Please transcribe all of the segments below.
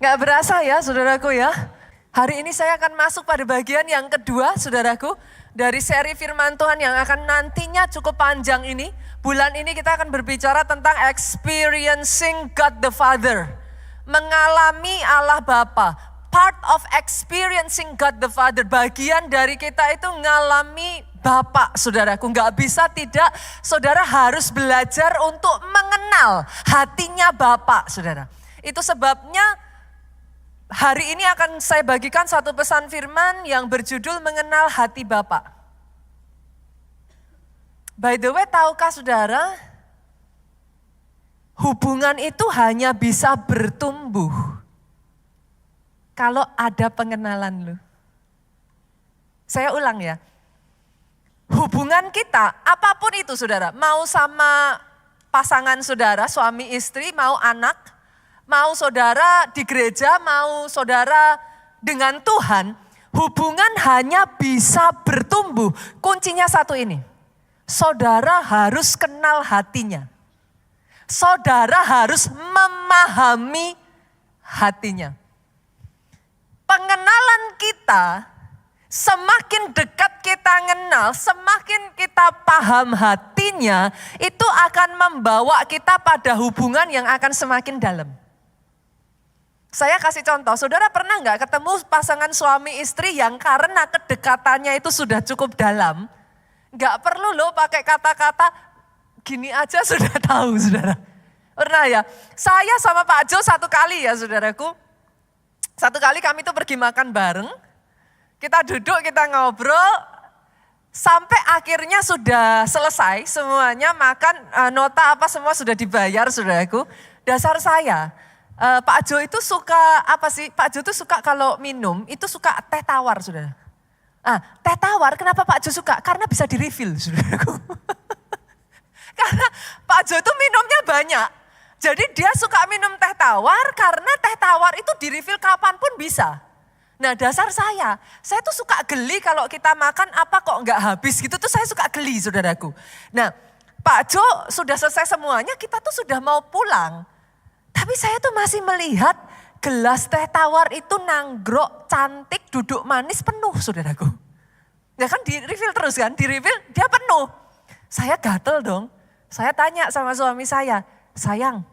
Gak berasa ya saudaraku ya. Hari ini saya akan masuk pada bagian yang kedua saudaraku. Dari seri firman Tuhan yang akan nantinya cukup panjang ini. Bulan ini kita akan berbicara tentang experiencing God the Father. Mengalami Allah Bapa. Part of experiencing God the Father. Bagian dari kita itu ngalami Bapak saudaraku. Gak bisa tidak, saudara harus belajar untuk mengenal hatinya Bapak saudara. Itu sebabnya hari ini akan saya bagikan satu pesan firman yang berjudul mengenal hati Bapa. By the way, tahukah saudara, hubungan itu hanya bisa bertumbuh kalau ada pengenalan lu. Saya ulang ya, hubungan kita apapun itu saudara, mau sama pasangan saudara, suami istri, mau anak, mau saudara di gereja, mau saudara dengan Tuhan, hubungan hanya bisa bertumbuh. Kuncinya satu ini, saudara harus kenal hatinya. Saudara harus memahami hatinya. Pengenalan kita, semakin dekat kita kenal, semakin kita paham hatinya, itu akan membawa kita pada hubungan yang akan semakin dalam. Saya kasih contoh, saudara pernah nggak ketemu pasangan suami istri yang karena kedekatannya itu sudah cukup dalam, nggak perlu loh pakai kata-kata, gini aja sudah tahu saudara. Pernah ya? Saya sama Pak Jo satu kali ya saudaraku, satu kali kami tuh pergi makan bareng, kita duduk, kita ngobrol, sampai akhirnya sudah selesai semuanya makan, nota apa semua sudah dibayar saudaraku. Dasar saya, Pak Jo itu suka apa sih? Pak Jo itu suka kalau minum itu suka teh tawar saudara. Teh tawar kenapa Pak Jo suka? Karena bisa di refill saudaraku. Karena Pak Jo itu minumnya banyak. Jadi dia suka minum teh tawar karena teh tawar itu di refill kapanpun bisa. Nah dasar saya tuh suka geli kalau kita makan apa kok nggak habis gitu tuh saya suka geli saudaraku. Nah Pak Jo sudah selesai semuanya, kita tuh sudah mau pulang. Tapi saya tuh masih melihat gelas teh tawar itu nanggrok, cantik, duduk manis, penuh saudaraku. Ya kan di refill terus kan, di refill dia penuh. Saya gatel dong, saya tanya sama suami saya, sayang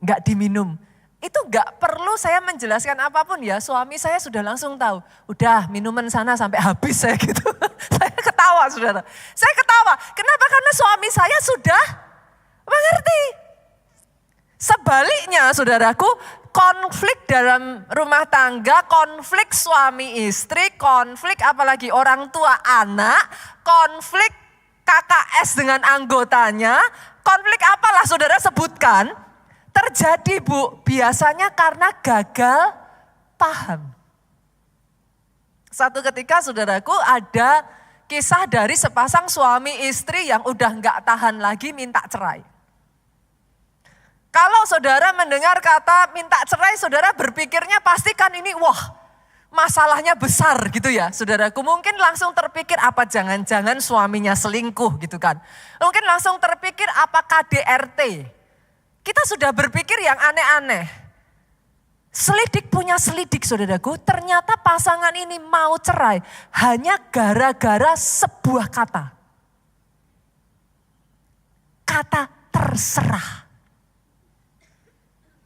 gak diminum. Itu gak perlu saya menjelaskan apapun ya, suami saya sudah langsung tahu. Udah minuman sana sampai habis saya gitu. Saya ketawa saudara, saya ketawa. Kenapa? Karena suami saya sudah mengerti. Sebaliknya saudaraku, konflik dalam rumah tangga, konflik suami istri, konflik apalagi orang tua anak, konflik KKS dengan anggotanya, konflik apalah saudara sebutkan, terjadi Bu, biasanya karena gagal paham. Satu ketika saudaraku ada kisah dari sepasang suami istri yang udah gak tahan lagi minta cerai. Kalau saudara mendengar kata minta cerai, saudara berpikirnya pastikan ini wah masalahnya besar gitu ya saudaraku. Mungkin langsung terpikir apa jangan-jangan suaminya selingkuh gitu kan. Mungkin langsung terpikir apa KDRT. Kita sudah berpikir yang aneh-aneh. Selidik punya selidik saudaraku, ternyata pasangan ini mau cerai hanya gara-gara sebuah kata. Kata terserah.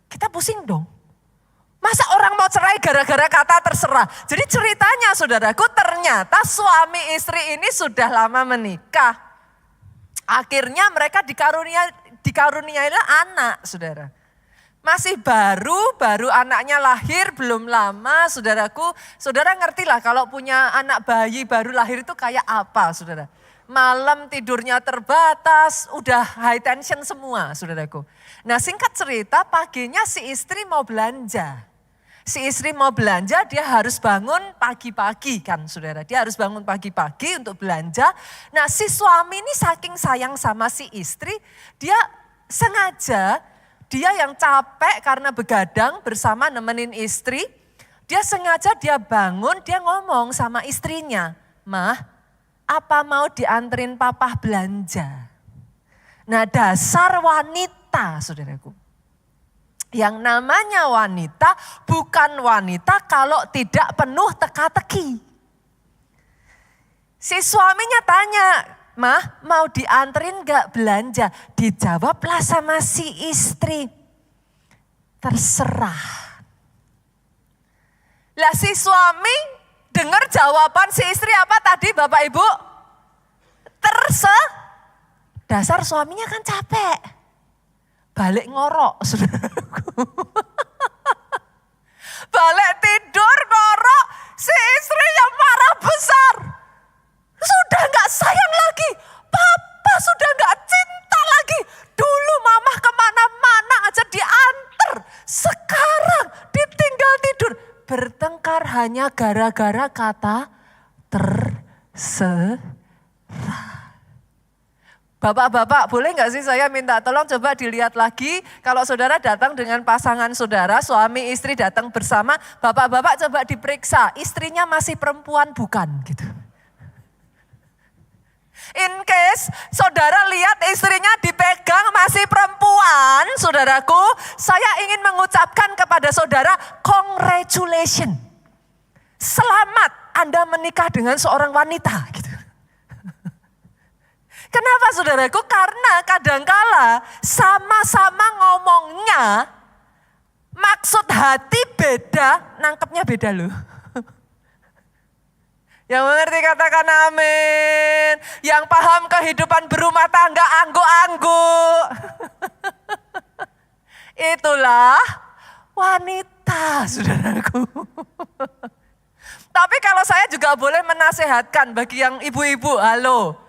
Kita pusing dong. Masa orang mau cerai gara-gara kata terserah? Jadi ceritanya saudaraku, ternyata suami istri ini sudah lama menikah. Akhirnya mereka dikaruniai anak saudara. Masih baru anaknya lahir belum lama saudaraku. Saudara ngerti lah kalau punya anak bayi baru lahir itu kayak apa saudara. Malam tidurnya terbatas, udah high tension semua saudaraku. Nah singkat cerita paginya si istri mau belanja. Si istri mau belanja dia harus bangun pagi-pagi kan saudara. Dia harus bangun pagi-pagi untuk belanja. Nah si suami ini saking sayang sama si istri, dia sengaja, dia yang capek karena begadang bersama nemenin istri. Dia sengaja dia bangun, dia ngomong sama istrinya, "Mah, apa mau dianterin papa belanja?" Nah dasar wanita saudaraku. Yang namanya wanita bukan wanita kalau tidak penuh teka-teki. Si suaminya tanya, "Mah, mau dianterin gak belanja?" Dijawablah sama si istri, "Terserah." Lah si suami dengar jawaban si istri apa tadi Bapak Ibu? Dasar suaminya kan capek. Balik ngorok, saudaraku. Balik tidur ngorok, si istri yang marah besar. Sudah gak sayang lagi, papa sudah gak cinta lagi. Dulu mama kemana-mana aja diantar, sekarang ditinggal tidur. Bertengkar hanya gara-gara kata terserah. Bapak-bapak, boleh nggak sih saya minta tolong coba dilihat lagi. Kalau saudara datang dengan pasangan saudara, suami istri datang bersama, bapak-bapak coba diperiksa, istrinya masih perempuan bukan gitu. In case saudara lihat istrinya dipegang masih perempuan, saudaraku, saya ingin mengucapkan kepada saudara, congratulations. Selamat Anda menikah dengan seorang wanita gitu. Kenapa saudaraku? Karena kadangkala sama-sama ngomongnya, maksud hati beda, nangkepnya beda loh. Yang mengerti katakan amin. Yang paham kehidupan berumah tangga angguk-angguk. Itulah wanita, saudaraku. Tapi kalau saya juga boleh menasehatkan bagi yang ibu-ibu, halo.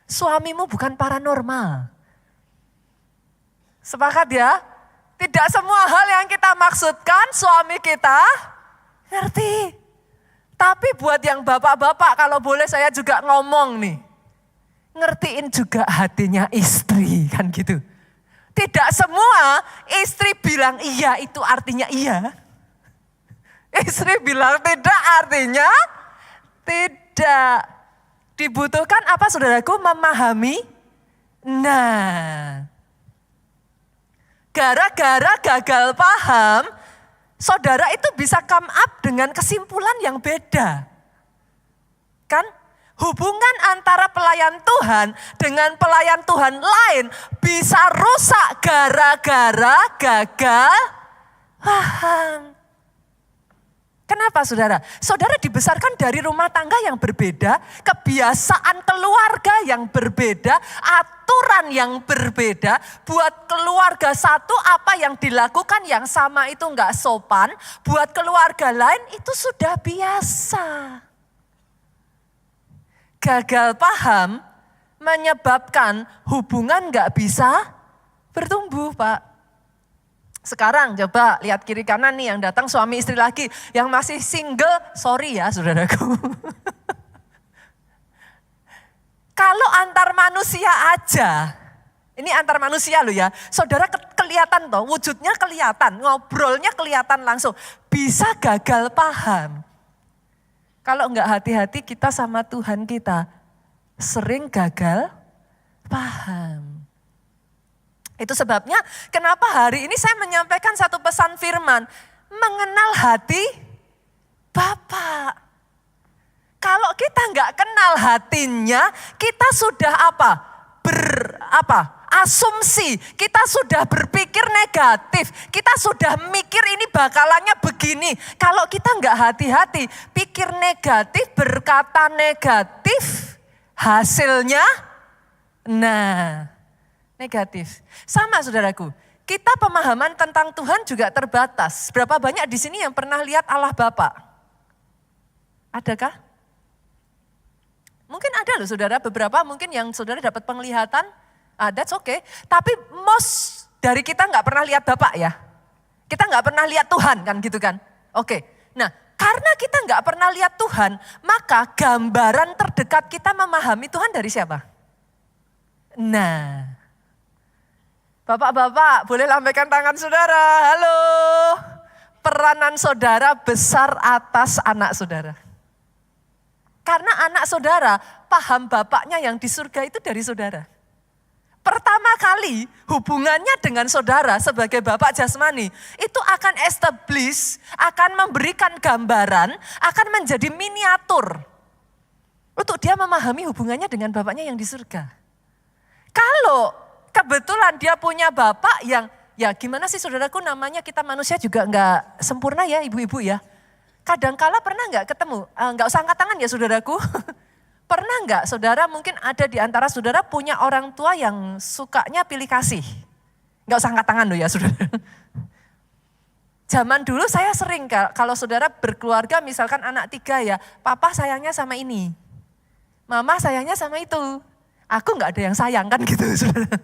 Suamimu bukan paranormal. Sepakat ya? Tidak semua hal yang kita maksudkan suami kita ngerti. Tapi buat yang bapak-bapak kalau boleh saya juga ngomong nih. Ngertiin juga hatinya istri kan gitu. Tidak semua istri bilang iya itu artinya iya. Istri bilang tidak artinya tidak. Dibutuhkan apa saudaraku? Memahami. Nah, gara-gara gagal paham, saudara itu bisa come up dengan kesimpulan yang beda. Kan? Hubungan antara pelayan Tuhan dengan pelayan Tuhan lain bisa rusak gara-gara gagal paham. Kenapa saudara? Saudara dibesarkan dari rumah tangga yang berbeda, kebiasaan keluarga yang berbeda, aturan yang berbeda. Buat keluarga satu apa yang dilakukan yang sama itu enggak sopan, buat keluarga lain itu sudah biasa. Gagal paham menyebabkan hubungan enggak bisa bertumbuh, Pak. Sekarang coba lihat kiri kanan nih yang datang suami istri lagi. Yang masih single, sorry ya saudaraku. Kalau antar manusia aja, ini antar manusia loh ya. Saudara kelihatan toh, wujudnya kelihatan, ngobrolnya kelihatan langsung. Bisa gagal paham. Kalau enggak hati-hati kita sama Tuhan kita sering gagal paham. Itu sebabnya kenapa hari ini saya menyampaikan satu pesan firman. Mengenal hati Bapa. Kalau kita nggak kenal hatinya, kita sudah asumsi. Kita sudah berpikir negatif. Kita sudah mikir ini bakalannya begini. Kalau kita nggak hati-hati, pikir negatif, berkata negatif, hasilnya, negatif. Sama saudaraku, kita pemahaman tentang Tuhan juga terbatas. Berapa banyak di sini yang pernah lihat Allah Bapa? Adakah? Mungkin ada loh saudara, beberapa mungkin yang saudara dapat penglihatan, that's okay. Tapi most dari kita nggak pernah lihat Bapa ya. Kita nggak pernah lihat Tuhan kan gitu kan. Oke, nah karena kita nggak pernah lihat Tuhan, maka gambaran terdekat kita memahami Tuhan dari siapa? Nah, Bapak-bapak, boleh lambaikan tangan saudara. Halo. Peranan saudara besar atas anak saudara. Karena anak saudara paham bapaknya yang di surga itu dari saudara. pertama kali hubungannya dengan saudara sebagai bapak jasmani itu akan establish, akan memberikan gambaran, akan menjadi miniatur untuk dia memahami hubungannya dengan bapaknya yang di surga. Kalau kebetulan dia punya bapak yang, ya gimana sih saudaraku, namanya kita manusia juga nggak sempurna ya ibu-ibu ya. Kadangkala pernah nggak ketemu, nggak usah angkat tangan ya saudaraku. Pernah nggak saudara, mungkin ada di antara saudara punya orang tua yang sukanya pilih kasih. Nggak usah angkat tangan loh ya saudara. Zaman dulu saya sering kalau saudara berkeluarga misalkan anak 3 ya, papa sayangnya sama ini, mama sayangnya sama itu. Aku nggak ada yang sayang kan gitu saudara.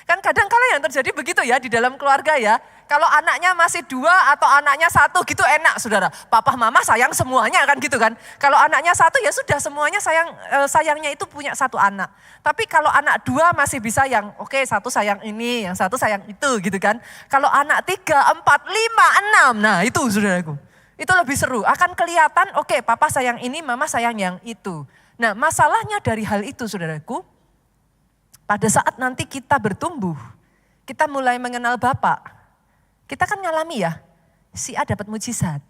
Kan kadang-kala yang terjadi begitu ya di dalam keluarga ya. Kalau anaknya masih 2 atau anaknya 1 gitu enak saudara. Papa mama sayang semuanya kan gitu kan. Kalau anaknya 1 ya sudah semuanya sayangnya itu punya 1 anak. Tapi kalau anak 2 masih bisa yang oke, 1 sayang ini, yang 1 sayang itu gitu kan. Kalau anak 3, 4, 5, 6 nah itu saudaraku. Itu lebih seru. Akan kelihatan oke, papa sayang ini, mama sayang yang itu. Nah masalahnya dari hal itu saudaraku, pada saat nanti kita bertumbuh, kita mulai mengenal Bapak, kita kan ngalami ya, si A dapat mujizat,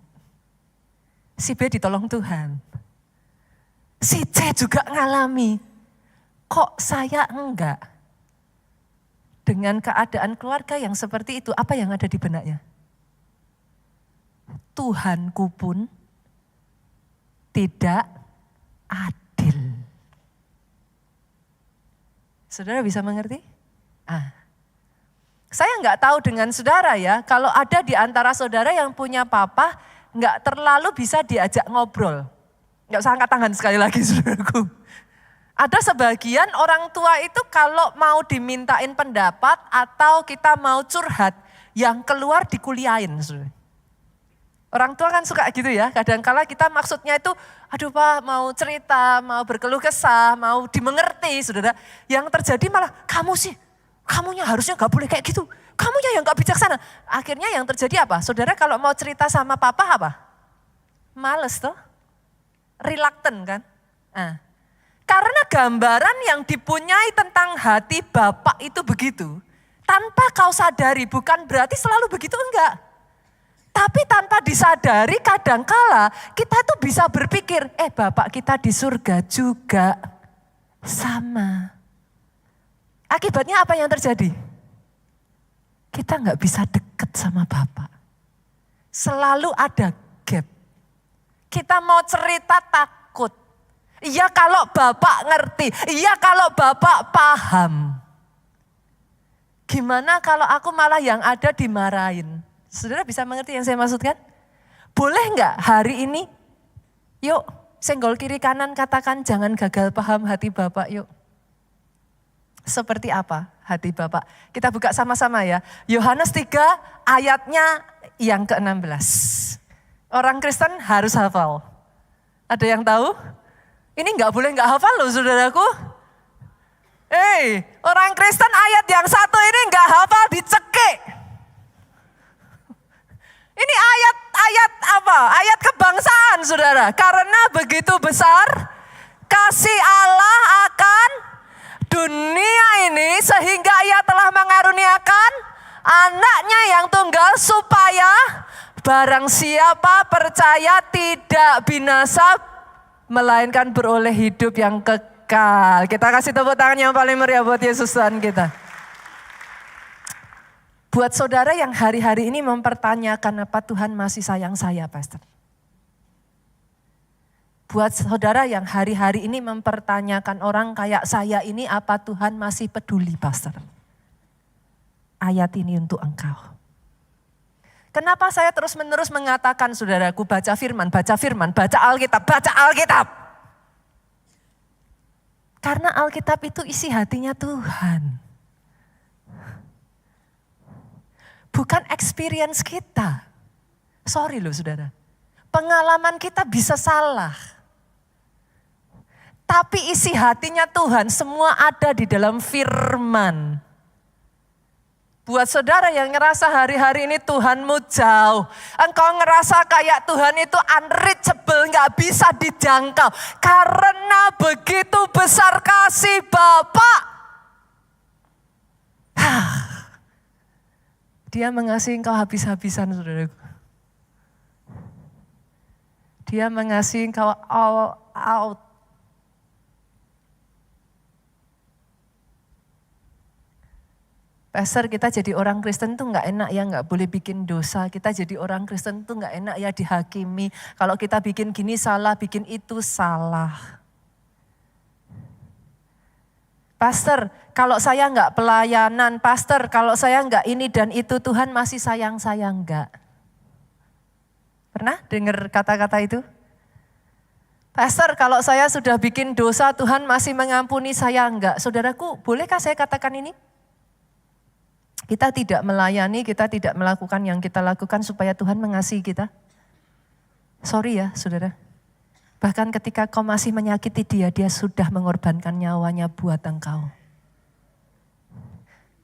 si B ditolong Tuhan, si C juga ngalami, kok saya enggak? Dengan keadaan keluarga yang seperti itu, apa yang ada di benaknya? Tuhanku pun tidak adil. Saudara bisa mengerti? Saya nggak tahu dengan saudara ya, kalau ada di antara saudara yang punya papa, nggak terlalu bisa diajak ngobrol. Nggak usah angkat tangan sekali lagi saudaraku. Ada sebagian orang tua itu kalau mau dimintain pendapat atau kita mau curhat, yang keluar dikuliahin saudara. Orang tua kan suka gitu ya, kadang-kala kita maksudnya itu, aduh Pak mau cerita, mau berkeluh kesah, mau dimengerti saudara. Yang terjadi malah kamunya harusnya gak boleh kayak gitu. Kamunya yang gak bijaksana. Akhirnya yang terjadi apa? Saudara kalau mau cerita sama papa apa? Males toh, reluctant kan. Karena gambaran yang dipunyai tentang hati bapak itu begitu. Tanpa kau sadari bukan berarti selalu begitu enggak. Tapi tanpa disadari kadangkala kita itu bisa berpikir, Bapak kita di surga juga sama. Akibatnya apa yang terjadi? Kita nggak bisa deket sama Bapak. Selalu ada gap. Kita mau cerita takut. Iya kalau Bapak ngerti, iya kalau Bapak paham. Gimana kalau aku malah yang ada dimarahin? Saudara bisa mengerti yang saya maksudkan? Boleh enggak hari ini, yuk senggol kiri kanan katakan jangan gagal paham hati Bapak yuk. Seperti apa hati Bapak? Kita buka sama-sama ya. Yohanes 3 ayatnya yang ke-16. Orang Kristen harus hafal. Ada yang tahu? Ini enggak boleh enggak hafal loh saudaraku. Orang Kristen ayat yang 1 ini enggak hafal dicekik. Ini ayat apa? Ayat kebangsaan saudara. Karena begitu besar kasih Allah akan dunia ini sehingga ia telah mengaruniakan anaknya yang tunggal supaya barang siapa percaya tidak binasa melainkan beroleh hidup yang kekal. Kita kasih tepuk tangan yang paling meriah buat Yesus Tuhan kita. Buat saudara yang hari-hari ini mempertanyakan apa Tuhan masih sayang saya, Pastor. Buat saudara yang hari-hari ini mempertanyakan orang kayak saya ini apa Tuhan masih peduli, Pastor. Ayat ini untuk engkau. Kenapa saya terus-menerus mengatakan saudaraku baca firman, baca Alkitab, baca Alkitab. Karena Alkitab itu isi hatinya Tuhan. Bukan experience kita. Sorry loh saudara. Pengalaman kita bisa salah. Tapi isi hatinya Tuhan semua ada di dalam firman. Buat saudara yang ngerasa hari-hari ini Tuhanmu jauh. Engkau ngerasa kayak Tuhan itu unreachable, gak bisa dijangkau. Karena begitu besar kasih Bapa. Dia mengasihi engkau habis-habisan, saudaraku. Dia mengasihi engkau all out. Pastor, kita jadi orang Kristen tuh gak enak ya, gak boleh bikin dosa. Kita jadi orang Kristen tuh gak enak ya dihakimi. Kalau kita bikin gini salah, bikin itu salah. Pastor, kalau saya gak pelayanan, pastor, kalau saya gak ini dan itu, Tuhan masih sayang saya enggak. Pernah dengar kata-kata itu? Pastor, kalau saya sudah bikin dosa, Tuhan masih mengampuni saya enggak. Saudaraku, bolehkah saya katakan ini? Kita tidak melayani, kita tidak melakukan yang kita lakukan supaya Tuhan mengasihi kita. Sorry ya saudara. Bahkan ketika kau masih menyakiti dia, dia sudah mengorbankan nyawanya buat engkau.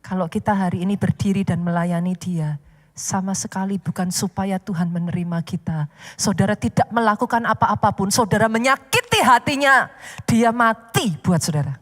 Kalau kita hari ini berdiri dan melayani dia, sama sekali bukan supaya Tuhan menerima kita. Saudara tidak melakukan apa-apapun, saudara menyakiti hatinya, dia mati buat saudara.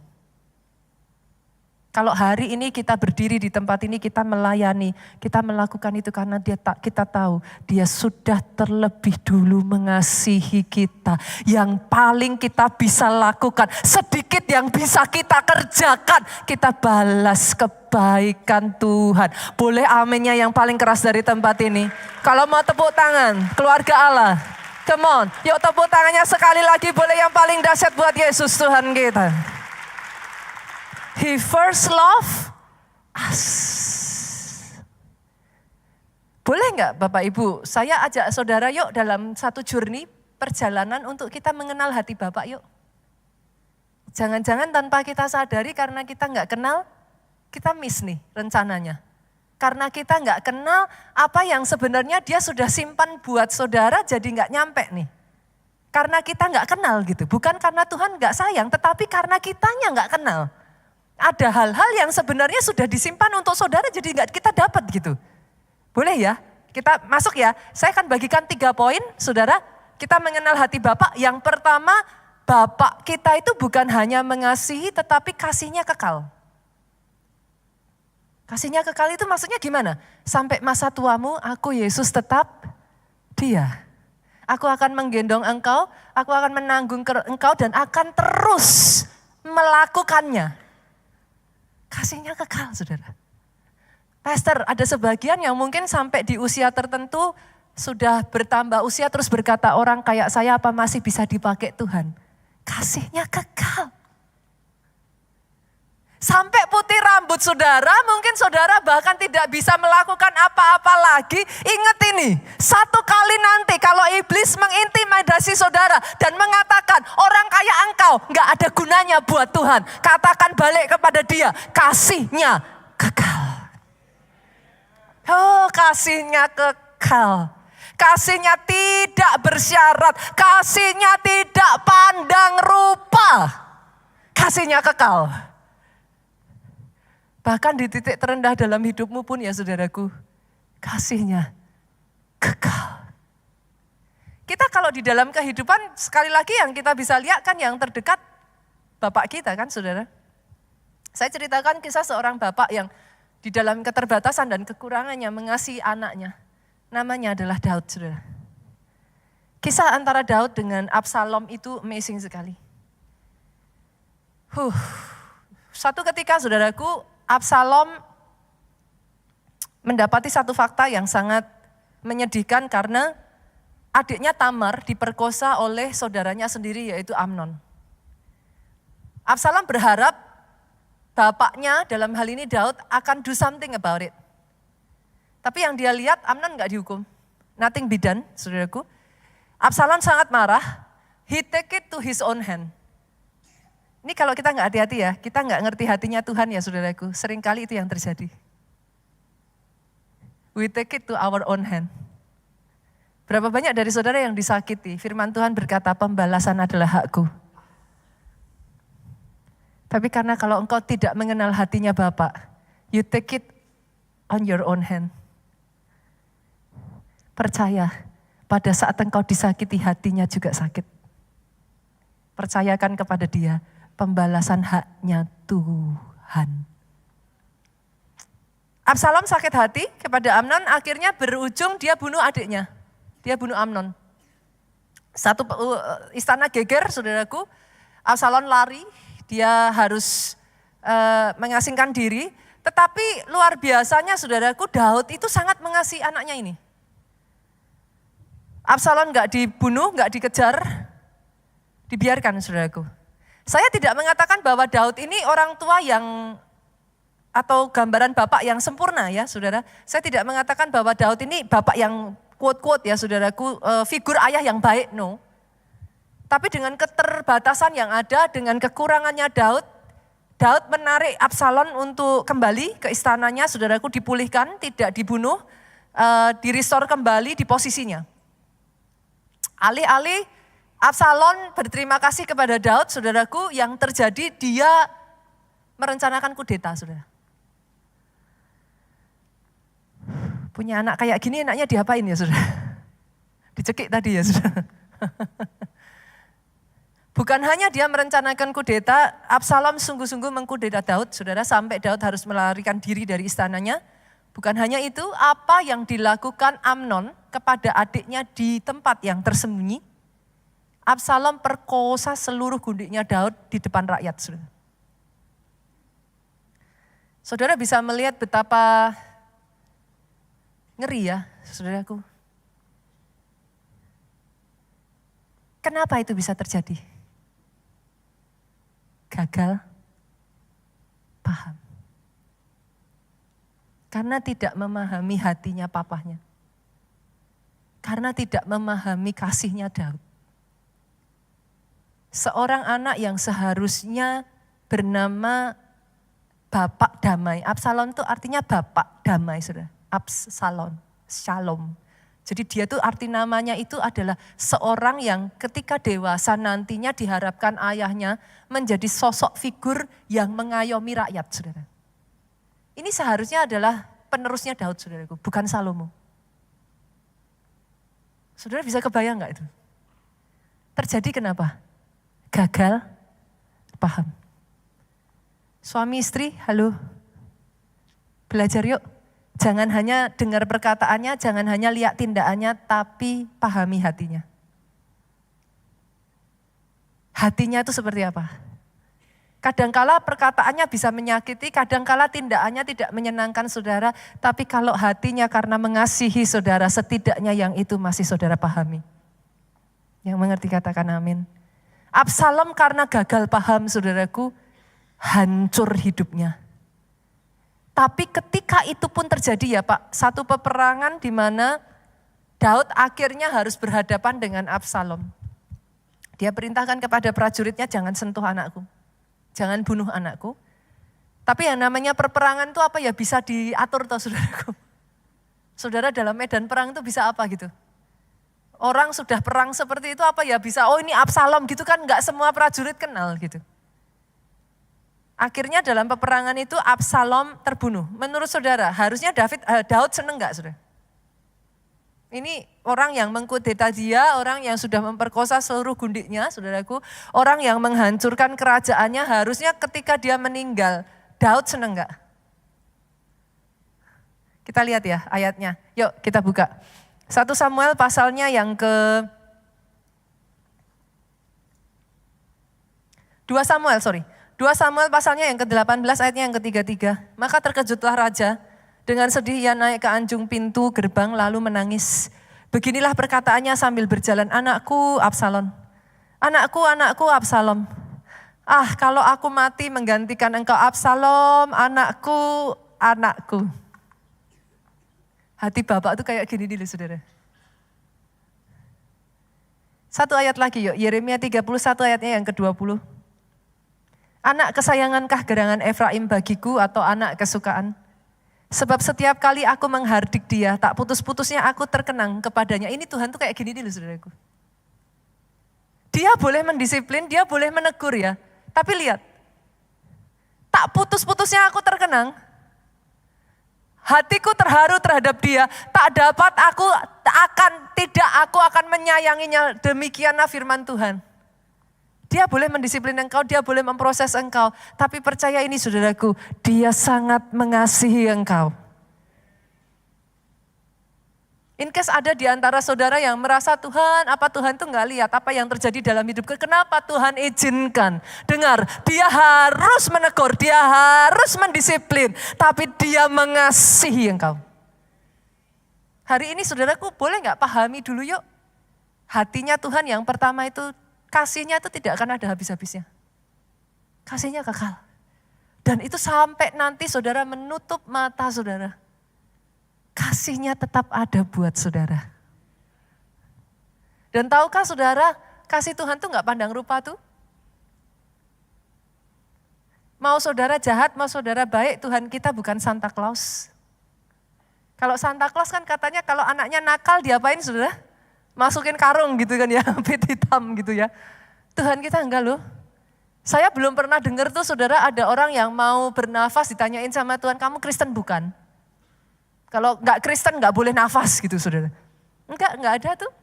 Kalau hari ini kita berdiri di tempat ini, kita melayani, kita melakukan itu karena kita tahu dia sudah terlebih dulu mengasihi kita. Yang paling kita bisa lakukan, sedikit yang bisa kita kerjakan, kita balas kebaikan Tuhan. Boleh aminnya yang paling keras dari tempat ini. Kalau mau tepuk tangan, keluarga Allah, come on, yuk tepuk tangannya sekali lagi, boleh yang paling dahsyat buat Yesus Tuhan kita. He first love us. Boleh enggak Bapak Ibu, saya ajak saudara yuk dalam satu journey perjalanan untuk kita mengenal hati Bapak yuk. Jangan-jangan tanpa kita sadari karena kita enggak kenal, kita miss nih rencananya. Karena kita enggak kenal apa yang sebenarnya dia sudah simpan buat saudara jadi enggak nyampe nih. Karena kita enggak kenal gitu, bukan karena Tuhan enggak sayang, tetapi karena kitanya enggak kenal. Ada hal-hal yang sebenarnya sudah disimpan untuk saudara jadi nggak kita dapat gitu. Boleh ya? Kita masuk ya. Saya akan bagikan 3 poin saudara. Kita mengenal hati Bapak. Yang pertama, Bapak kita itu bukan hanya mengasihi tetapi kasihnya kekal. Kasihnya kekal itu maksudnya gimana? Sampai masa tuamu aku Yesus tetap dia. Aku akan menggendong engkau, aku akan menanggung engkau dan akan terus melakukannya. Kasihnya kekal, saudara. Pastor, ada sebagian yang mungkin sampai di usia tertentu sudah bertambah usia terus berkata orang kayak saya apa masih bisa dipakai Tuhan. Kasihnya kekal. Sampai putih rambut saudara, mungkin saudara bahkan tidak bisa melakukan apa-apa lagi. Ingat ini, satu kali nanti kalau iblis mengintimidasi saudara dan mengatakan orang kayak engkau gak ada gunanya buat Tuhan. Katakan balik kepada dia, kasihnya kekal. Oh, kasihnya kekal. Kasihnya tidak bersyarat, kasihnya tidak pandang rupa. Kasihnya kekal. Bahkan di titik terendah dalam hidupmu pun ya saudaraku, kasihnya kekal. Kita kalau di dalam kehidupan sekali lagi yang kita bisa lihat kan yang terdekat bapak kita kan saudara. Saya ceritakan kisah seorang bapak yang di dalam keterbatasan dan kekurangannya mengasihi anaknya. Namanya adalah Daud saudara. Kisah antara Daud dengan Absalom itu amazing sekali. Suatu ketika saudaraku, Absalom mendapati satu fakta yang sangat menyedihkan karena adiknya Tamar diperkosa oleh saudaranya sendiri yaitu Amnon. Absalom berharap bapaknya dalam hal ini Daud akan do something about it. Tapi yang dia lihat Amnon gak dihukum. Nothing be done, saudaraku. Absalom sangat marah. He take it to his own hand. Ini kalau kita nggak hati-hati ya, kita nggak ngerti hatinya Tuhan ya saudaraku. Seringkali itu yang terjadi. We take it to our own hand. Berapa banyak dari saudara yang disakiti? Firman Tuhan berkata pembalasan adalah hakku. Tapi karena kalau engkau tidak mengenal hatinya Bapa, you take it on your own hand. Percaya, pada saat engkau disakiti hatinya juga sakit. Percayakan kepada dia. Pembalasan haknya Tuhan. Absalom sakit hati kepada Amnon, akhirnya berujung dia bunuh adiknya. Dia bunuh Amnon. Satu istana geger, saudaraku. Absalom lari, dia harus mengasingkan diri. Tetapi luar biasanya saudaraku, Daud itu sangat mengasihi anaknya ini. Absalom gak dibunuh, gak dikejar, dibiarkan saudaraku. Saya tidak mengatakan bahwa Daud ini orang tua yang atau gambaran bapak yang sempurna ya saudara. Saya tidak mengatakan bahwa Daud ini bapak yang quote-quote ya saudaraku, figur ayah yang baik, no. Tapi dengan keterbatasan yang ada, dengan kekurangannya Daud menarik Absalom untuk kembali ke istananya, saudaraku, dipulihkan, tidak dibunuh, di-restore kembali di posisinya. Alih-alih Absalom berterima kasih kepada Daud, saudaraku, yang terjadi dia merencanakan kudeta, saudara. Punya anak kayak gini enaknya diapain ya saudara? Dicekik tadi ya saudara. Bukan hanya dia merencanakan kudeta, Absalom sungguh-sungguh mengkudeta Daud, saudara, sampai Daud harus melarikan diri dari istananya. Bukan hanya itu, apa yang dilakukan Amnon kepada adiknya di tempat yang tersembunyi, Absalom perkosa seluruh gundiknya Daud di depan rakyat, saudara. Saudara bisa melihat betapa ngeri ya, saudaraku. Kenapa itu bisa terjadi? Gagal paham. Karena tidak memahami hatinya papahnya. Karena tidak memahami kasihnya Daud. Seorang anak yang seharusnya bernama Bapak Damai. Absalom itu artinya Bapak Damai, saudara. Absalom, Shalom. Jadi dia tuh arti namanya itu adalah seorang yang ketika dewasa nantinya diharapkan ayahnya menjadi sosok figur yang mengayomi rakyat, saudara. Ini seharusnya adalah penerusnya Daud, saudaraku, bukan Salomo. Saudara bisa kebayang gak itu? Terjadi kenapa? Gagal paham. Suami istri, halo, belajar yuk. Jangan hanya dengar perkataannya, jangan hanya lihat tindakannya, tapi pahami hatinya. Hatinya itu seperti apa? Kadangkala perkataannya bisa menyakiti, kadangkala tindakannya tidak menyenangkan saudara, tapi kalau hatinya karena mengasihi saudara, setidaknya yang itu masih saudara pahami. Yang mengerti katakan amin. Absalom karena gagal paham saudaraku, hancur hidupnya. Tapi ketika itu pun terjadi ya Pak, satu peperangan di mana Daud akhirnya harus berhadapan dengan Absalom. Dia perintahkan kepada prajuritnya, jangan sentuh anakku, jangan bunuh anakku. Tapi yang namanya perperangan itu apa ya, bisa diatur toh saudaraku. Saudara dalam medan perang itu bisa apa gitu. Orang sudah perang seperti itu apa ya bisa, oh ini Absalom gitu kan, enggak semua prajurit kenal gitu. Akhirnya dalam peperangan itu Absalom terbunuh. Menurut saudara, harusnya Daud seneng gak saudara? Ini orang yang mengkudeta dia, orang yang sudah memperkosa seluruh gundiknya, saudaraku. Orang yang menghancurkan kerajaannya, harusnya ketika dia meninggal, Daud seneng gak? Kita lihat ya ayatnya, yuk kita buka. 1 Samuel pasalnya yang ke 2 Samuel pasalnya yang ke-18 ayatnya yang ke-33. Maka terkejutlah raja, dengan sedih ia naik ke anjung pintu gerbang lalu menangis. Beginilah perkataannya sambil berjalan, anakku Absalom, anakku, anakku Absalom. Ah kalau aku mati menggantikan engkau Absalom, anakku, anakku. Hati bapak itu kayak gini dulu saudara. Satu ayat lagi yuk, Yeremia 31 ayatnya yang ke-20. Anak kesayangankah gerangan Efraim bagiku atau anak kesukaan? Sebab setiap kali aku menghardik dia, tak putus-putusnya aku terkenang kepadanya. Ini Tuhan tuh kayak gini dulu saudaraku. Dia boleh mendisiplin, dia boleh menegur ya. Tapi lihat, tak putus-putusnya aku terkenang. Hatiku terharu terhadap dia, aku akan menyayanginya, demikianlah firman Tuhan. Dia boleh mendisiplin engkau, dia boleh memproses engkau. Tapi percaya ini saudaraku, dia sangat mengasihi engkau. In case ada di antara saudara yang merasa Tuhan tuh nggak lihat apa yang terjadi dalam hidupku. Kenapa Tuhan izinkan? Dengar, dia harus menegur, dia harus mendisiplin. Tapi dia mengasihi engkau. Hari ini saudaraku boleh nggak pahami dulu yuk. Hatinya Tuhan yang pertama itu, kasihnya itu tidak akan ada habis-habisnya. Kasihnya kekal. Dan itu sampai nanti saudara menutup mata saudara. Kasihnya tetap ada buat saudara. Dan tahukah saudara, kasih Tuhan tuh gak pandang rupa tuh. Mau saudara jahat, mau saudara baik, Tuhan kita bukan Santa Claus. Kalau Santa Claus kan katanya kalau anaknya nakal diapain saudara? Masukin karung gitu kan ya, pit hitam gitu ya. Tuhan kita enggak loh. Saya belum pernah dengar tuh saudara ada orang yang mau bernafas ditanyain sama Tuhan, kamu Kristen bukan? Kalau enggak Kristen enggak boleh nafas gitu saudara. Enggak ada tuh.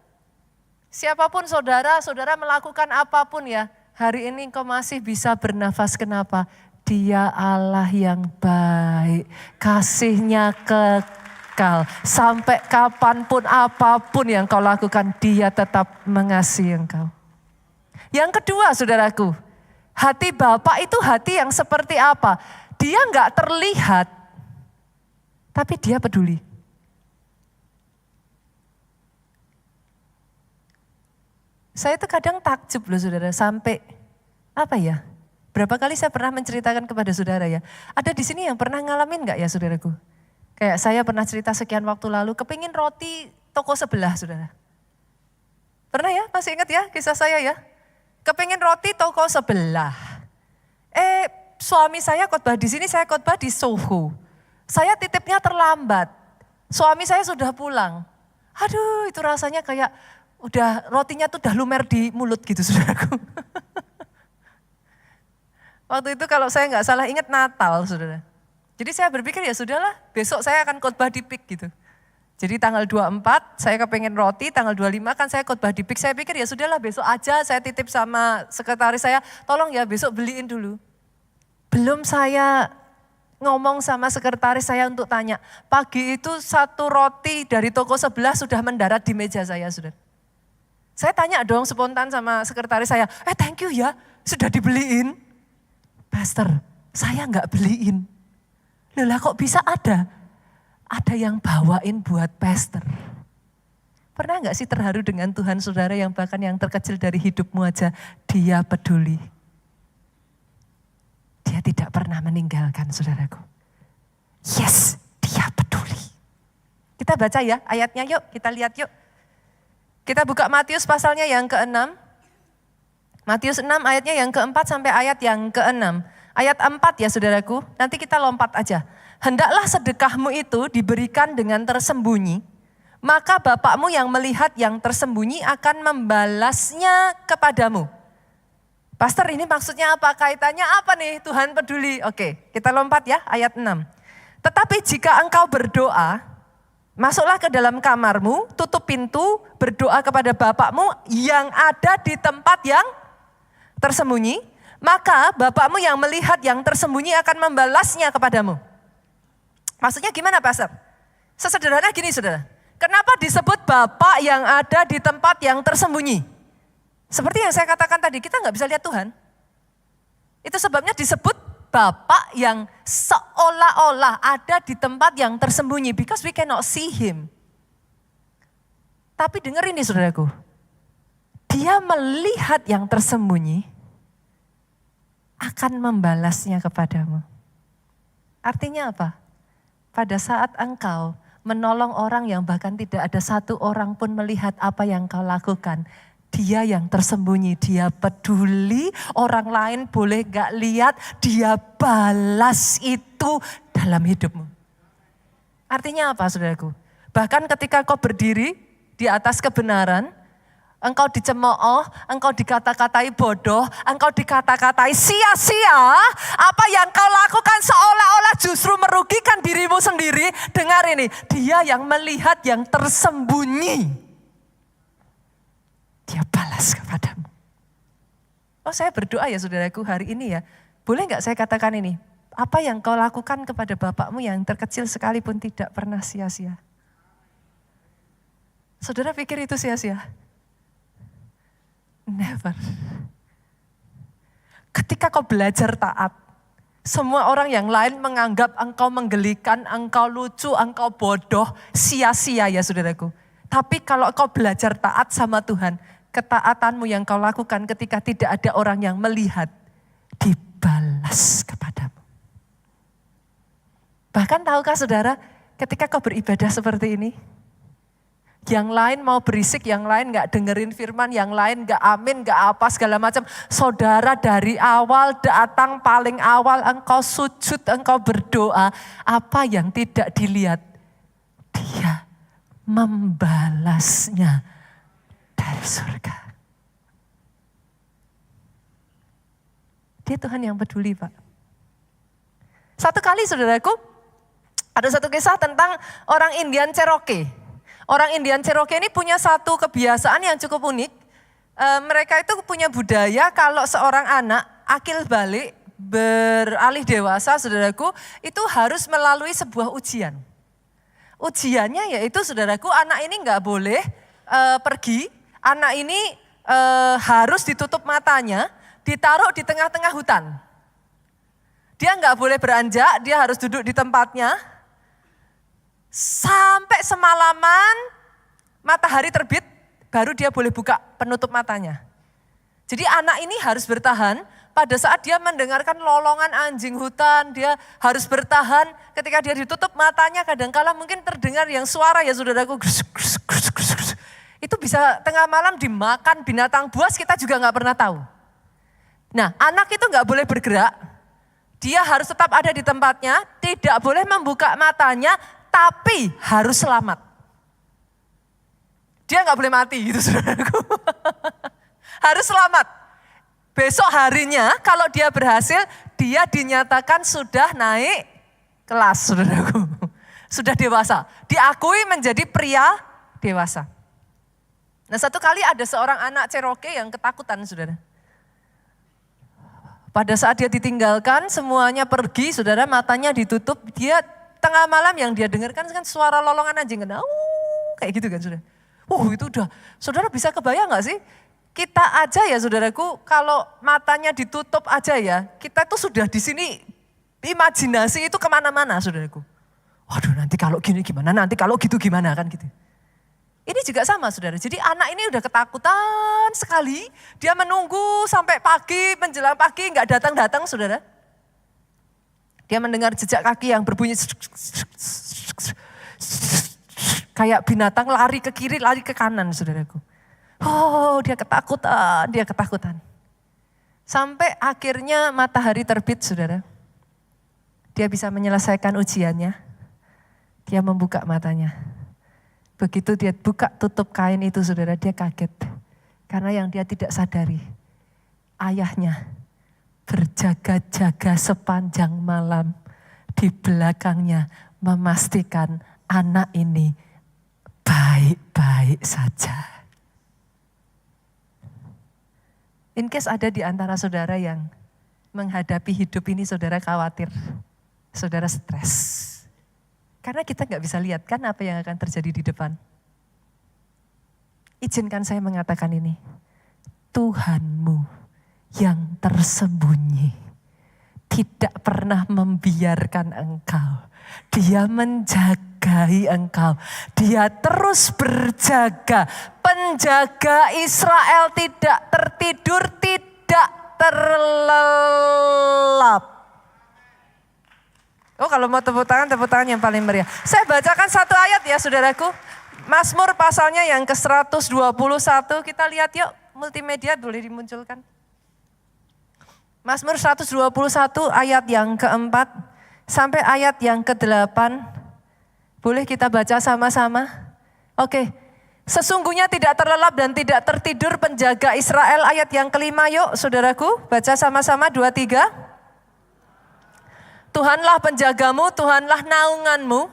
Siapapun saudara melakukan apapun ya, hari ini engkau masih bisa bernafas. Kenapa? Dia Allah yang baik, kasihnya kekal. Sampai kapanpun apapun yang kau lakukan, dia tetap mengasihi engkau. Yang kedua saudaraku, hati Bapa itu hati yang seperti apa? Dia enggak terlihat, tapi dia peduli. Saya tuh kadang takjub loh saudara, sampai berapa kali saya pernah menceritakan kepada saudara ya. Ada di sini yang pernah ngalamin gak ya saudaraku? Kayak saya pernah cerita sekian waktu lalu, kepingin roti toko sebelah saudara. Pernah ya, masih ingat ya kisah saya ya? Kepingin roti toko sebelah. Suami saya khotbah di sini, saya khotbah di Soho. Saya titipnya terlambat, suami saya sudah pulang. Aduh itu rasanya kayak rotinya tuh udah lumer di mulut gitu saudaraku. Waktu itu kalau saya nggak salah ingat Natal saudara. Jadi saya berpikir ya sudahlah besok saya akan khotbah di PIK gitu. Jadi tanggal 24 saya kepengen roti, tanggal 25 kan saya khotbah di PIK. Saya pikir ya sudahlah besok aja saya titip sama sekretaris saya, tolong ya besok beliin dulu. Belum saya ngomong sama sekretaris saya untuk tanya, pagi itu satu roti dari toko sebelah sudah mendarat di meja saya saudara. Saya tanya dong spontan sama sekretaris saya, thank you ya sudah dibeliin. Pastor, saya enggak beliin. Loh kok bisa ada? Ada yang bawain buat pastor. Pernah enggak sih terharu dengan Tuhan saudara yang bahkan yang terkecil dari hidupmu aja, dia peduli. Dia tidak pernah meninggalkan saudaraku. Yes, dia peduli. Kita baca ya ayatnya yuk, kita lihat yuk. Kita buka Matius pasalnya yang ke-6. Matius 6 ayatnya yang ke-4 sampai ayat yang ke-6. Ayat 4 ya saudaraku, nanti kita lompat aja. Hendaklah sedekahmu itu diberikan dengan tersembunyi, maka Bapakmu yang melihat yang tersembunyi akan membalasnya kepadamu. Pastor ini maksudnya apa? Kaitannya apa nih Tuhan peduli? Oke, kita lompat ya ayat 6. Tetapi jika engkau berdoa, masuklah ke dalam kamarmu, tutup pintu, berdoa kepada Bapakmu yang ada di tempat yang tersembunyi, maka Bapakmu yang melihat yang tersembunyi akan membalasnya kepadamu. Maksudnya gimana Pastor? Sesederhana gini saudara, kenapa disebut Bapa yang ada di tempat yang tersembunyi? Seperti yang saya katakan tadi, kita nggak bisa lihat Tuhan. Itu sebabnya disebut Bapa yang seolah-olah ada di tempat yang tersembunyi, because we cannot see him. Tapi dengar ini saudaraku, dia melihat yang tersembunyi, akan membalasnya kepadamu. Artinya apa? Pada saat engkau menolong orang yang bahkan tidak ada satu orang pun melihat apa yang kau lakukan, dia yang tersembunyi, dia peduli, orang lain boleh gak lihat, dia balas itu dalam hidupmu. Artinya apa saudaraku? Bahkan ketika kau berdiri di atas kebenaran, engkau dicemooh, engkau dikata-katai bodoh, engkau dikata-katai sia-sia, apa yang kau lakukan seolah-olah justru merugikan dirimu sendiri. Dengar ini, dia yang melihat yang tersembunyi, dia balas kepadamu. Oh saya berdoa ya saudaraku hari ini ya, boleh gak saya katakan ini, apa yang kau lakukan kepada Bapakmu yang terkecil sekalipun tidak pernah sia-sia. Saudara pikir itu sia-sia? Never. Ketika kau belajar taat, semua orang yang lain menganggap engkau menggelikan, engkau lucu, engkau bodoh, sia-sia ya saudaraku. Tapi kalau kau belajar taat sama Tuhan, ketaatanmu yang kau lakukan ketika tidak ada orang yang melihat, dibalas kepadamu. Bahkan tahukah saudara, ketika kau beribadah seperti ini, yang lain mau berisik, yang lain gak dengerin firman, yang lain gak amin, gak apa segala macam. Saudara dari awal datang paling awal engkau sujud, engkau berdoa. Apa yang tidak dilihat? Dia membalasnya dari surga. Dia Tuhan yang peduli Pak. Satu kali saudaraku, ada satu kisah tentang orang Indian Cherokee. Orang Indian Cherokee ini punya satu kebiasaan yang cukup unik. Mereka itu punya budaya kalau seorang anak akil balik beralih dewasa saudaraku itu harus melalui sebuah ujian. Ujiannya yaitu saudaraku anak ini nggak boleh pergi, anak ini harus ditutup matanya, ditaruh di tengah-tengah hutan. Dia nggak boleh beranjak, dia harus duduk di tempatnya. Sampai semalaman matahari terbit, baru dia boleh buka penutup matanya. Jadi anak ini harus bertahan pada saat dia mendengarkan lolongan anjing hutan, dia harus bertahan ketika dia ditutup matanya, kadangkala mungkin terdengar yang suara ya saudaraku, itu bisa tengah malam dimakan binatang buas, kita juga gak pernah tahu. Nah anak itu gak boleh bergerak, dia harus tetap ada di tempatnya, tidak boleh membuka matanya, tapi harus selamat. Dia gak boleh mati gitu saudaraku. Harus selamat. Besok harinya kalau dia berhasil, dia dinyatakan sudah naik kelas saudaraku. Sudah dewasa. Diakui menjadi pria dewasa. Nah satu kali ada seorang anak Cherokee yang ketakutan saudara. Pada saat dia ditinggalkan semuanya pergi saudara, matanya ditutup, dia tengah malam yang dia dengarkan kan suara lolongan anjing. Kayak gitu kan saudara. Itu udah, saudara bisa kebayang gak sih? Kita aja ya saudaraku, kalau matanya ditutup aja ya, kita tuh sudah di sini imajinasi itu kemana-mana saudaraku. Waduh nanti kalau gini gimana, nanti kalau gitu gimana kan gitu. Ini juga sama saudara, jadi anak ini udah ketakutan sekali, dia menunggu sampai pagi, menjelang pagi gak datang-datang saudara. Dia mendengar jejak kaki yang berbunyi kayak binatang lari ke kiri, lari ke kanan saudaraku. Dia ketakutan. Sampai akhirnya matahari terbit saudara. Dia bisa menyelesaikan ujiannya. Dia membuka matanya. Begitu dia buka tutup kain itu saudara, dia kaget. Karena yang dia tidak sadari, ayahnya berjaga-jaga sepanjang malam di belakangnya memastikan anak ini baik-baik saja. In case ada di antara saudara yang menghadapi hidup ini saudara khawatir, saudara stres. Karena kita gak bisa lihat kan apa yang akan terjadi di depan. Izinkan saya mengatakan ini, Tuhanmu yang tersembunyi tidak pernah membiarkan engkau. Dia menjagai engkau. Dia terus berjaga. Penjaga Israel tidak tertidur, tidak terlelap. Kalau mau tepuk tangan yang paling meriah. Saya bacakan satu ayat ya saudaraku. Mazmur pasalnya yang ke-121. Kita lihat yuk, multimedia boleh dimunculkan. Mazmur 121 ayat yang keempat sampai ayat yang ke-8. Boleh kita baca sama-sama? Oke. Sesungguhnya tidak terlelap dan tidak tertidur penjaga Israel, ayat yang kelima yuk saudaraku. Baca sama-sama 2, 3. Tuhanlah penjagamu, Tuhanlah naunganmu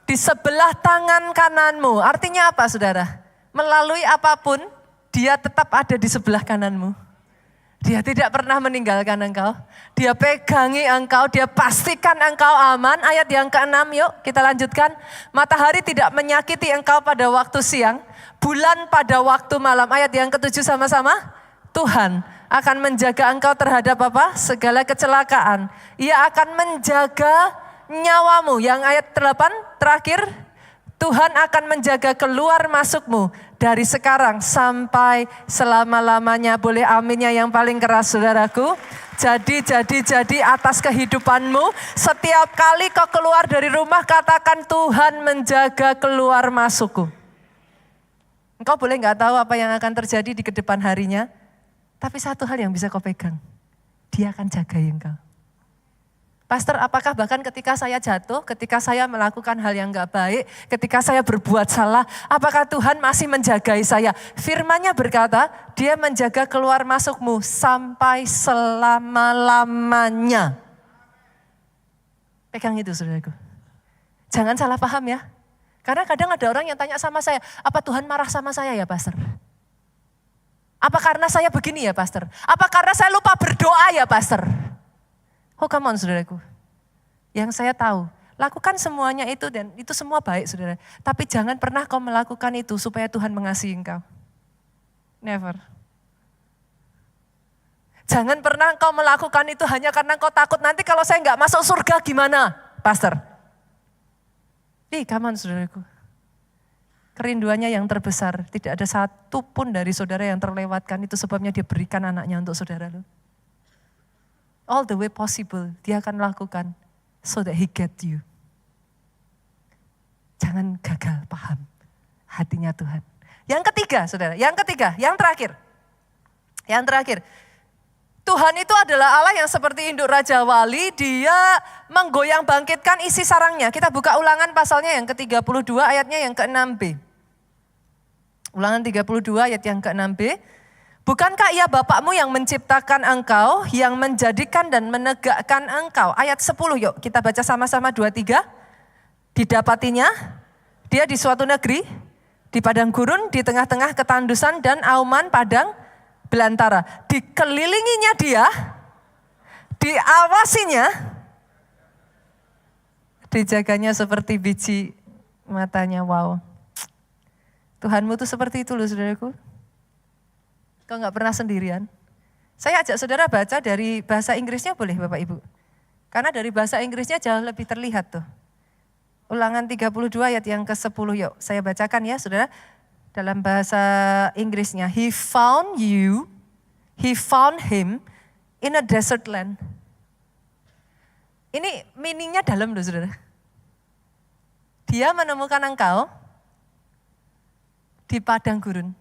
di sebelah tangan kananmu. Artinya apa saudara? Melalui apapun dia tetap ada di sebelah kananmu. Dia tidak pernah meninggalkan engkau. Dia pegangi engkau, dia pastikan engkau aman. Ayat yang ke-6 yuk kita lanjutkan. Matahari tidak menyakiti engkau pada waktu siang. Bulan pada waktu malam. Ayat yang ke-7 sama-sama. Tuhan akan menjaga engkau terhadap apa? Segala kecelakaan. Ia akan menjaga nyawamu. Yang ayat 8 terakhir. Tuhan akan menjaga keluar masukmu dari sekarang sampai selama-lamanya. Boleh aminnya yang paling keras saudaraku. Jadi atas kehidupanmu. Setiap kali kau keluar dari rumah katakan Tuhan menjaga keluar masukku. Engkau boleh gak tahu apa yang akan terjadi di kedepan harinya. Tapi satu hal yang bisa kau pegang. Dia akan jaga engkau. Pastor, apakah bahkan ketika saya jatuh, ketika saya melakukan hal yang gak baik, ketika saya berbuat salah, apakah Tuhan masih menjagai saya? Firman-Nya berkata, dia menjaga keluar masukmu sampai selama-lamanya. Pegang itu saudaraku. Jangan salah paham ya. Karena kadang ada orang yang tanya sama saya, apa Tuhan marah sama saya ya pastor? Apa karena saya begini ya pastor? Apa karena saya lupa berdoa ya pastor? Oh come on saudaraku, yang saya tahu, lakukan semuanya itu dan itu semua baik saudara. Tapi jangan pernah kau melakukan itu supaya Tuhan mengasihi engkau. Never. Jangan pernah kau melakukan itu hanya karena kau takut nanti kalau saya nggak masuk surga gimana, pastor? Come on saudaraku. Kerinduannya yang terbesar, tidak ada satu pun dari saudara yang terlewatkan, itu sebabnya dia berikan anaknya untuk saudara lu. All the way possible, dia akan lakukan so that he get you. Jangan gagal paham hatinya Tuhan. Yang ketiga, saudara, yang terakhir. Tuhan itu adalah Allah yang seperti induk Raja Wali, dia menggoyang bangkitkan isi sarangnya. Kita buka Ulangan pasalnya yang ke-32 ayatnya yang ke-6b. Ulangan 32 ayat yang ke-6b. Bukankah ia Bapakmu yang menciptakan engkau, yang menjadikan dan menegakkan engkau? Ayat 10 yuk kita baca sama-sama 2-3. Didapatinya, dia di suatu negeri, di padang gurun, di tengah-tengah ketandusan dan auman padang belantara. Dikelilinginya dia, diawasinya, dijaganya seperti biji matanya. Wow. Tuhanmu tuh seperti itu loh saudaraku. Kau gak pernah sendirian. Saya ajak saudara baca dari bahasa Inggrisnya boleh Bapak Ibu. Karena dari bahasa Inggrisnya jauh lebih terlihat tuh. Ulangan 32 ayat yang ke-10 yuk. Saya bacakan ya saudara. Dalam bahasa Inggrisnya. He found him in a desert land. Ini meaningnya dalam loh saudara. Dia menemukan engkau di padang gurun.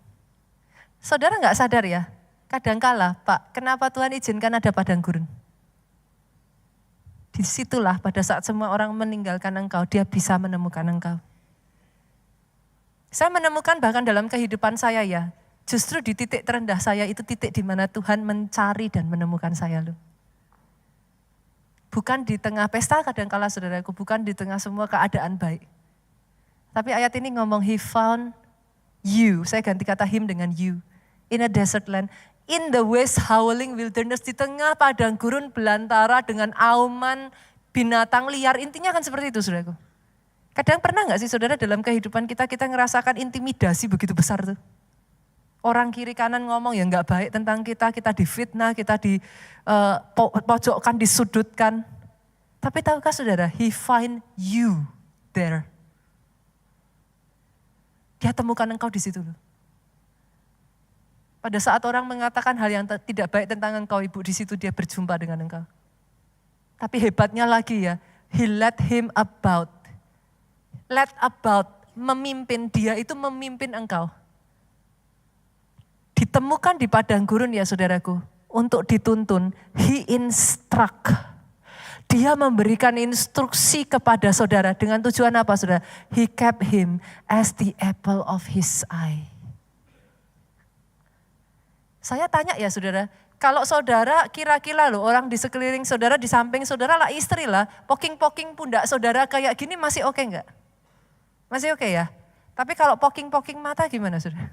Saudara nggak sadar ya, kadangkala Pak, kenapa Tuhan izinkan ada padang gurun? Disitulah pada saat semua orang meninggalkan engkau, dia bisa menemukan engkau. Saya menemukan bahkan dalam kehidupan saya ya, justru di titik terendah saya itu titik di mana Tuhan mencari dan menemukan saya loh. Bukan di tengah pesta kadangkala saudaraku, bukan di tengah semua keadaan baik. Tapi ayat ini ngomong he found you, saya ganti kata him dengan you. In a desert land, in the waste howling wilderness, di tengah padang gurun belantara dengan auman binatang liar, intinya kan seperti itu saudaraku. Kadang pernah gak sih saudara dalam kehidupan kita ngerasakan intimidasi begitu besar tuh. Orang kiri kanan ngomong yang gak baik tentang kita difitnah, kita dipojokkan, disudutkan. Tapi tahukah saudara, he find you there. Dia temukan engkau di situ loh. Pada saat orang mengatakan hal yang tidak baik tentang engkau ibu, di situ dia berjumpa dengan engkau. Tapi hebatnya lagi ya, he let him about. Let about, memimpin, dia itu memimpin engkau. Ditemukan di padang gurun ya saudaraku, untuk dituntun, he instruct. Dia memberikan instruksi kepada saudara dengan tujuan apa saudara? He kept him as the apple of his eye. Saya tanya ya saudara, kalau saudara kira-kira loh orang di sekeliling saudara, di samping saudara lah istri lah, poking-poking pundak saudara kayak gini masih oke enggak? Masih oke ya? Tapi kalau poking-poking mata gimana saudara?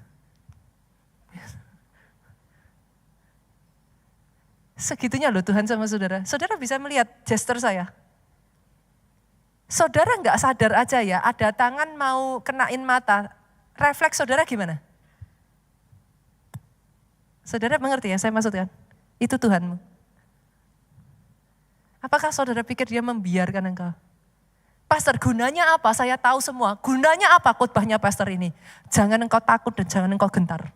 Segitunya loh Tuhan sama saudara. Saudara bisa melihat gesture saya. Saudara nggak sadar aja ya, ada tangan mau kenain mata. Refleks saudara gimana? Saudara mengerti ya saya maksudkan? Itu Tuhanmu. Apakah saudara pikir dia membiarkan engkau? Pastor, gunanya apa? Saya tahu semua. Gunanya apa khotbahnya pastor ini? Jangan engkau takut dan jangan engkau gentar.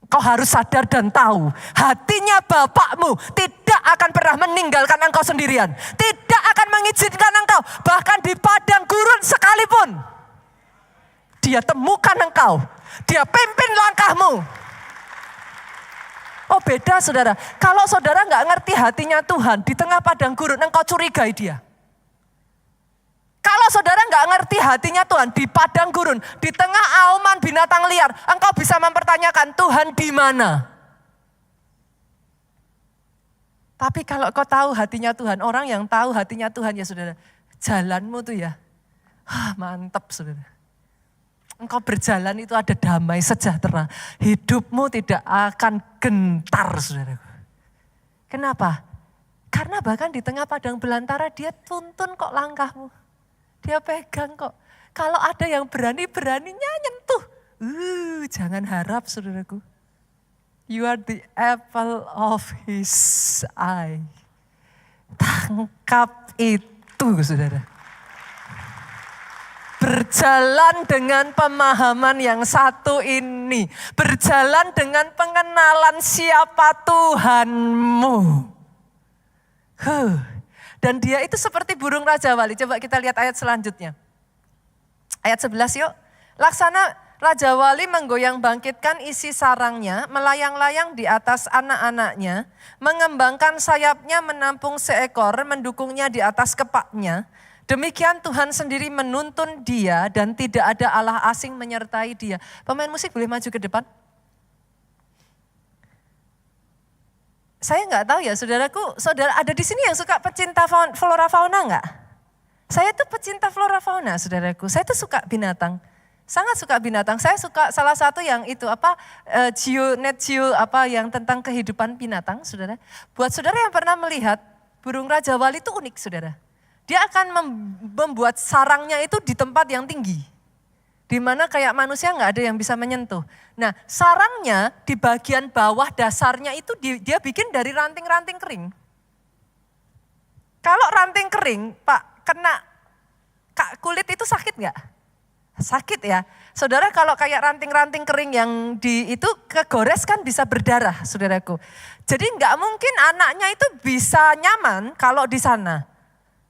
Kau harus sadar dan tahu, hatinya Bapakmu tidak akan pernah meninggalkan engkau sendirian. Tidak akan mengizinkan engkau, bahkan di padang gurun sekalipun. Dia temukan engkau, dia pimpin langkahmu. Oh beda saudara, kalau saudara nggak ngerti hatinya Tuhan, di tengah padang gurun engkau curigai dia. Kalau saudara nggak ngerti hatinya Tuhan di padang gurun, di tengah auman binatang liar, engkau bisa mempertanyakan Tuhan di mana? Tapi kalau kau tahu hatinya Tuhan, orang yang tahu hatinya Tuhan ya saudara, jalanmu tuh ya, mantap saudara. Engkau berjalan itu ada damai sejahtera, hidupmu tidak akan gentar saudara. Kenapa? Karena bahkan di tengah padang belantara dia tuntun kok langkahmu. Dia pegang kok. Kalau ada yang berani-beraninya nyentuh. Jangan harap saudaraku. You are the apple of his eye. Tangkap itu saudara. Berjalan dengan pemahaman yang satu ini. Berjalan dengan pengenalan siapa Tuhanmu. Dan dia itu seperti burung Raja Wali. Coba kita lihat ayat selanjutnya. Ayat 11 yuk. Laksana Raja Wali menggoyang bangkitkan isi sarangnya, melayang-layang di atas anak-anaknya, mengembangkan sayapnya menampung seekor, mendukungnya di atas kepaknya. Demikian Tuhan sendiri menuntun dia dan tidak ada Allah asing menyertai dia. Pemain musik boleh maju ke depan? Saya nggak tahu ya saudaraku, saudara ada di sini yang suka pecinta flora fauna nggak? Saya tuh pecinta flora fauna saudaraku, saya tuh suka binatang. Sangat suka binatang, saya suka salah satu yang itu Net Geo yang tentang kehidupan binatang saudara. Buat saudara yang pernah melihat burung Raja Wali itu unik saudara. Dia akan membuat sarangnya itu di tempat yang tinggi. Di mana kayak manusia nggak ada yang bisa menyentuh. Nah sarangnya di bagian bawah dasarnya itu dia bikin dari ranting-ranting kering. Kalau ranting kering Pak kena kulit itu sakit nggak? Sakit ya. Saudara kalau kayak ranting-ranting kering yang itu kegores kan bisa berdarah saudaraku. Jadi nggak mungkin anaknya itu bisa nyaman kalau di sana.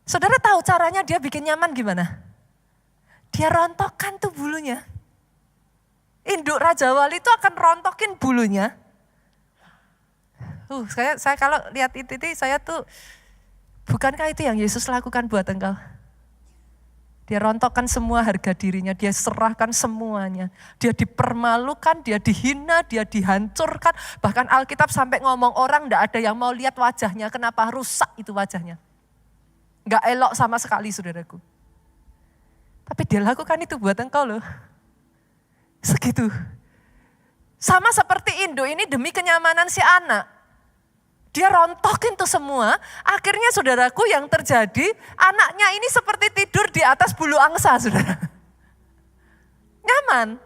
Saudara tahu caranya dia bikin nyaman gimana? Dia rontokkan tuh bulunya. Induk Raja Wali itu akan rontokin bulunya. Saya kalau lihat itu saya tuh, bukankah itu yang Yesus lakukan buat engkau? Dia rontokkan semua harga dirinya, dia serahkan semuanya. Dia dipermalukan, dia dihina, dia dihancurkan. Bahkan Alkitab sampai ngomong orang enggak ada yang mau lihat wajahnya, kenapa rusak itu wajahnya. Enggak elok sama sekali saudaraku. Tapi dia lakukan itu buat engkau loh. Segitu. Sama seperti induk ini demi kenyamanan si anak. Dia rontokin tuh semua. Akhirnya saudaraku yang terjadi, anaknya ini seperti tidur di atas bulu angsa saudara. Nyaman.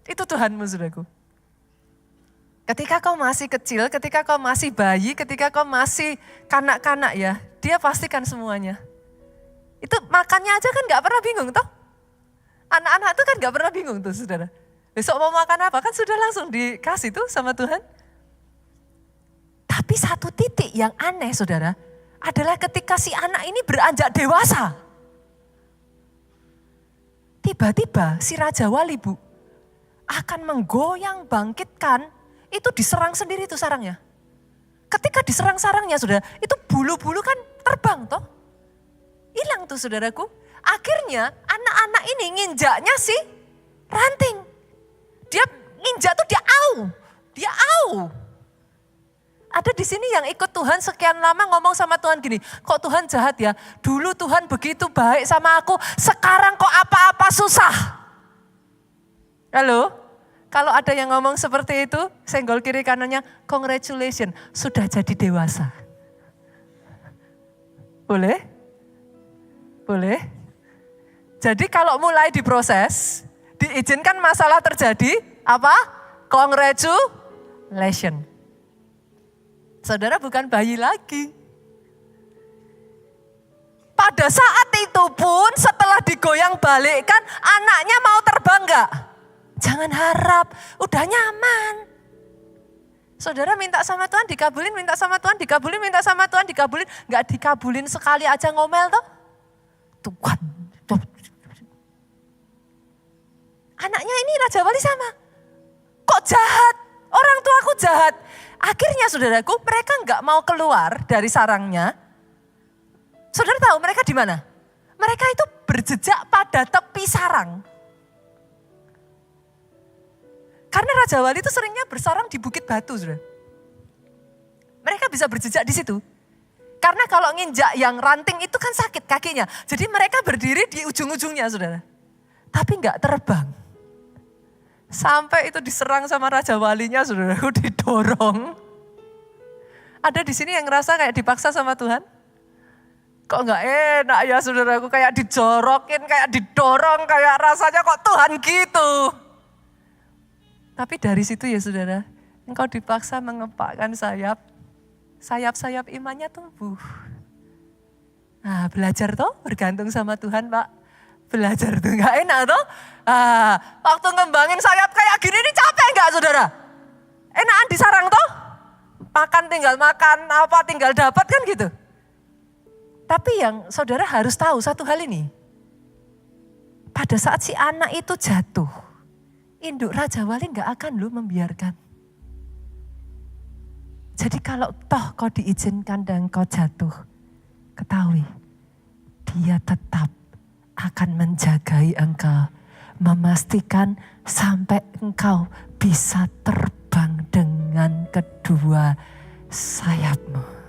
Itu Tuhanmu saudaraku. Ketika kau masih kecil, ketika kau masih bayi, ketika kau masih kanak-kanak ya, dia pastikan semuanya. Itu makannya aja kan gak pernah bingung toh. Anak-anak itu kan gak pernah bingung tuh saudara. Besok mau makan apa kan sudah langsung dikasih tuh sama Tuhan. Tapi satu titik yang aneh saudara, adalah ketika si anak ini beranjak dewasa. Tiba-tiba si Raja Wali akan menggoyang bangkitkan, itu diserang sendiri tuh sarangnya. Ketika diserang sarangnya saudara, itu bulu-bulu kan terbang toh. Hilang tuh saudaraku. Akhirnya anak-anak ini nginjaknya si ranting. Dia nginjak tuh dia au. Ada di sini yang ikut Tuhan sekian lama ngomong sama Tuhan gini, kok Tuhan jahat ya? Dulu Tuhan begitu baik sama aku, sekarang kok apa-apa susah. Halo? Kalau ada yang ngomong seperti itu, senggol kiri kanannya, congratulations, sudah jadi dewasa. Boleh? Boleh? Jadi kalau mulai diproses, diizinkan masalah terjadi, apa? Congratulations. Saudara bukan bayi lagi. Pada saat itu pun setelah digoyang balikkan, anaknya mau terbang enggak? Jangan harap, udah nyaman. Saudara minta sama Tuhan dikabulin, minta sama Tuhan dikabulin, minta sama Tuhan dikabulin. Enggak dikabulin sekali aja ngomel toh. Tuhan. Anaknya ini Raja Wali sama. Kok jahat? Orang tuaku jahat. Akhirnya saudaraku, mereka enggak mau keluar dari sarangnya. Saudara tahu mereka di mana? Mereka itu berjejak pada tepi sarang. Karena Raja Wali itu seringnya bersarang di Bukit Batu, saudara. Mereka bisa berjejak di situ. Karena kalau nginjak yang ranting itu kan sakit kakinya. Jadi mereka berdiri di ujung-ujungnya, saudara. Tapi enggak terbang. Sampai itu diserang sama Raja Walinya, saudaraku, didorong. Ada di sini yang ngerasa kayak dipaksa sama Tuhan? Kok enggak enak ya saudaraku, kayak dijorokin, kayak didorong, kayak rasanya kok Tuhan gitu. Tapi dari situ ya saudara, engkau dipaksa mengepakkan sayap, sayap-sayap imannya tumbuh. Nah belajar toh, bergantung sama Tuhan Pak. Belajar tuh enggak enak toh. Waktu ngembangin sayap kayak gini ini capek enggak saudara? Enakan di sarang toh? Makan tinggal makan, apa tinggal dapat kan gitu. Tapi yang saudara harus tahu satu hal ini. Pada saat si anak itu jatuh, induk Raja Wali gak akan lu membiarkan. Jadi kalau toh kau diizinkan dan kau jatuh, ketahui dia tetap akan menjagai engkau. Memastikan sampai engkau bisa terbang dengan kedua sayapmu.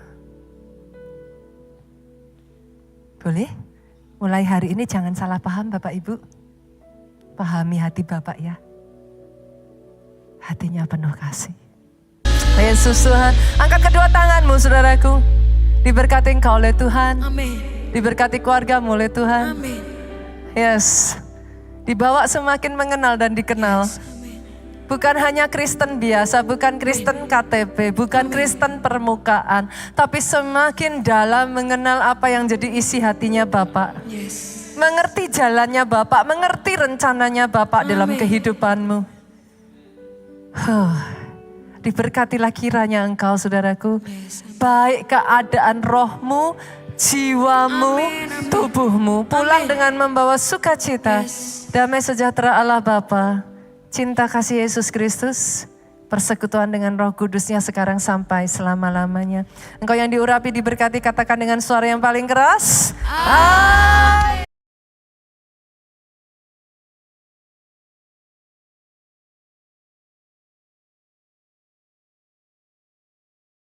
Boleh? Mulai hari ini jangan salah paham Bapak Ibu. Pahami hati Bapak ya. Hatinya penuh kasih. Yesus Tuhan, angkat kedua tanganmu saudaraku. Diberkati engkau oleh Tuhan. Amin. Diberkati keluargamu oleh Tuhan. Amin. Yes. Dibawa semakin mengenal dan dikenal. Yes, amin. Bukan hanya Kristen biasa, bukan Kristen KTP, bukan Kristen permukaan. Tapi semakin dalam mengenal apa yang jadi isi hatinya Bapak. Yes. Mengerti jalannya Bapak, mengerti rencananya Bapak dalam kehidupanmu. Diberkatilah kiranya engkau saudaraku. Yes, baik keadaan rohmu, jiwamu, amin, amin. tubuhmu. Pulang dengan membawa sukacita. Yes. Damai sejahtera Allah Bapa. Cinta kasih Yesus Kristus, persekutuan dengan Roh Kudusnya sekarang sampai selama-lamanya. Engkau yang diurapi, diberkati, katakan dengan suara yang paling keras. Amin.